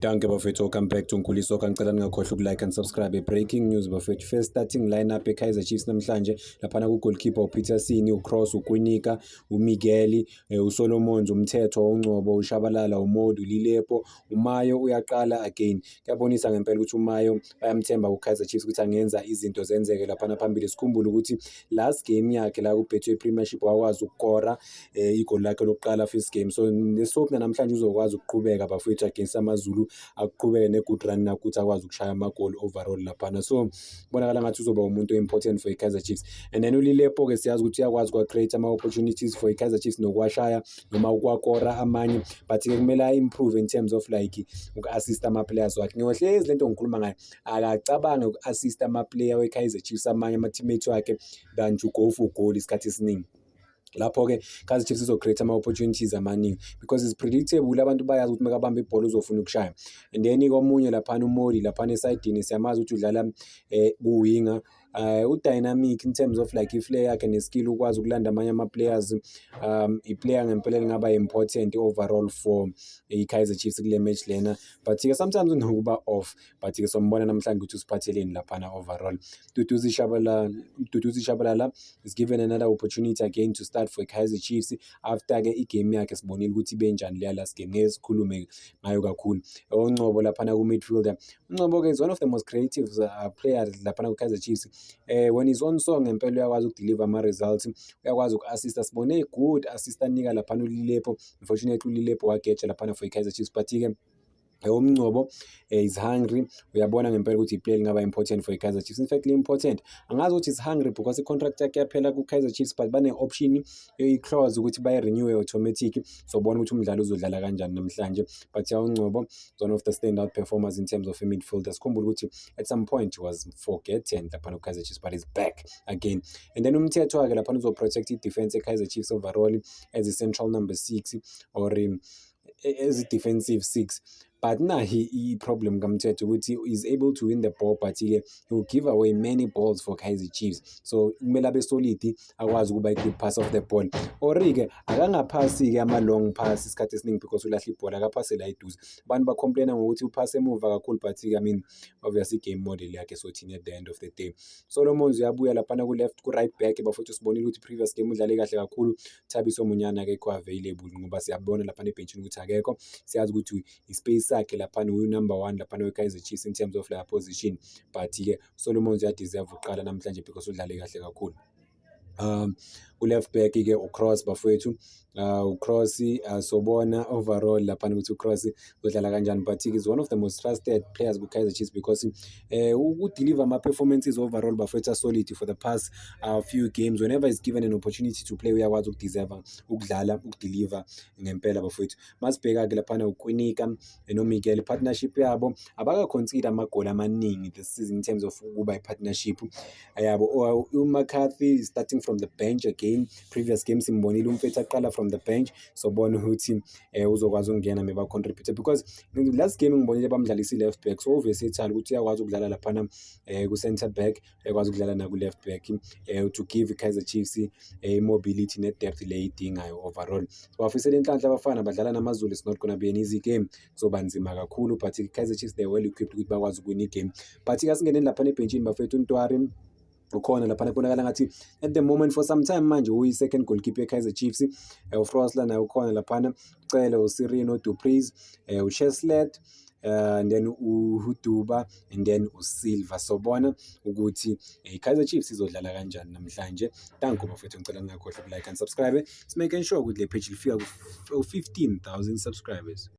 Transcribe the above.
Danke bafethu, welcome back to Nkuliso. Ngicela ningakhohlwa ukulike and subscribe. Breaking news bafethu, first starting lineup eKaizer Chiefs namhlanje laphana ku-goalkeeper uPeterson, uCross, uKwinika, uMiguel, uSolomons, uMthetho, uNgcobo, uShabalala, uModu, uLilepo, uMayo uyaqala again. Kuyabonisa ngempela ukuthi uMayo bayamthemba kuKaizer Chiefs ukuthi angenza izinto zenzeke laphana phambili. Sikhumbule ukuthi last game yakhe la kuBetway Premiership wakwazi ukukora igoli lakhe lokuqala first game. So leshope namhlanje uzokwazi ukuqhubeka bafethu against amaZulu, akuqhubeke ne-good run nakuthi akwazi ukushaya amagoli overall laphana. So bonakala ngathi uzoba umuntu important for iKaizer Chiefs. And then uLilepo-ke siyazi ukuthi uyakwazi ukwa-create ama-opportunities for iKaizer Chiefs nokuwashaya noma ukwakora amanye, but-ke kumele a-improve in terms of like uku-assist ama-players wakhe. Ngiyohlezi lento ngikhuluma ngayo, akacabange uku-assist ama-player weKaizer Chiefs amanye ama-teammates wakhe than to go for goal isikhathi esiningi. Lapho-ke Kaizer Chiefs izo-create ama-opportunities amaningi because it's predictable, abantu bayazi ukuthi makabamba ibhola uzofuna ukushaya. And then komunye laphana uModi laphana esayidini siyamazi ukuthi udlala kuwinga, udynamic in terms of like iflair yakhe neskill ukwazi ukulanda amanye ama-players. I-player ngempela engaba important overall for iKaizer Chiefs kule match lena, but-ke sometimes unokuba off, but-ke sombona namhlanje ukuthi usiphatheleni laphana overall. Duduzi Shabalala is given another opportunity again to start for Kaizer Chiefs after-ke igame yakhe sibonile ukuthi benjani leya last game. Ngeke sikhulume ngayo kakhulu. uNgcobo laphana ku-midfielder, uNgcobo-ke is one of the most creative players laphana ku-Kaizer Chiefs. When he's on song ngempela uyakwazi ukudeliver ama-results, uyakwazi uku-assista. Sibone good assist anika laphana uLilepo. Unfortunately uLilepo wageja laphana for iKaizer Chiefs, but-ke uMngcobo is hungry. Uyabona ngempela ukuthi iplayer lingaba important for iKaizer Chiefs. In fact important, angazi ukuthi is hungry because i-contract yakhe yaphela kuKaizer Chiefs, but bane-option i-clause ukuthi bayi-renew automatic. So bona ukuthi umdlalo uzodlala kanjani namhlanje, but uNgcobo is one of the standout performers in terms of a midfielder. Sikhumbule ukuthi at some point he was forgotten laphana kuKaizer Chiefs, but he's back again. And then uMthetho wakhe laphana uzoprotect i-defense eKaizer Chiefs overall as a central number 6 or as a defensive 6. But now he problem kaMthetho ukuthi is able to win the ball, but he will give away many balls for Kaizer Chiefs. So kumele abe solid, akwazi ukuba i-good pass of the ball. Or-ke akangaphasi-ke ama-long pass isikhathi esiningi because ulahla ibhola, akaphase la eduze. Abantu ba-complaina ngokuthi uphase emuva kakhulu, but I mean obviously game model yakhe sothini at the end of the day. Solomons uyabuya laphana ku-left ku-right back bafuthu sibonile ukuthi previous game udlale kahle kakhulu. Thabiso Munyana akekho available ngoba siyabona laphana ebenchini ukuthi akekho. Siyazi ukuthi ispace sakhe laphana uyi-number 1 laphana weKaizer Chiefs in terms of la position, but-ke Solomons uyadeserve uqala namhlanje because udlale kahle kakhulu. U-left back-ke uCross bafowethu, uCross sobona overall laphana ukuthi uCross udlala kanjani, but is one of the most trusted players kuKaizer Chiefs because deliver ama-performances overall bafowethu solid for the past few games. Whenever he's given an opportunity to play uyakwazi ukudeserve ukudlala ukudeliver ngempela bafowethu. Masibheka-ke laphana uKwinika noMiguel, partnership yabo abaka-concede amagoli amaningi this season in terms of ukuba i-partnership yabo. uMcCarthy is starting from the bench again. Previous games simbonile uMfethu aqala from the bench, so bona ukuthi uzokwazi ukungena maybe contribute because last game ngibonile bamdlalisa left back, so obviously ethali ukuthi uyakwazi ukudlala laphana ku center back, uyakwazi ukudlala na ku left back to give Kaizer Chiefs mobility ne depth le idingayo overall. So bafisela inhlanhla abafana badlala namaZulu, it's not gonna be an easy game, so banzima kakhulu, but Kaizer Chiefs they well equipped ukuthi bakwazi ukuwina igame. But asingene laphana ebenchini bafethu uNtwari ukhona laphana kubonakala ngathi at the moment for some time manje uyi-second goalkeeper eKaizer Chiefs. uFrosler naye ukhona laphana, uCele, uSirino, uDupreez, uCheslett, and then uHuduba, and then uSilva. So bona ukuthi iKaizer Chiefs izodlala kanjani namhlanje. Danko bafethu, ngicela ningakhohlwa ukulike and subscribe, making sure ukuthi le page lifika ku 15,000 subscribers.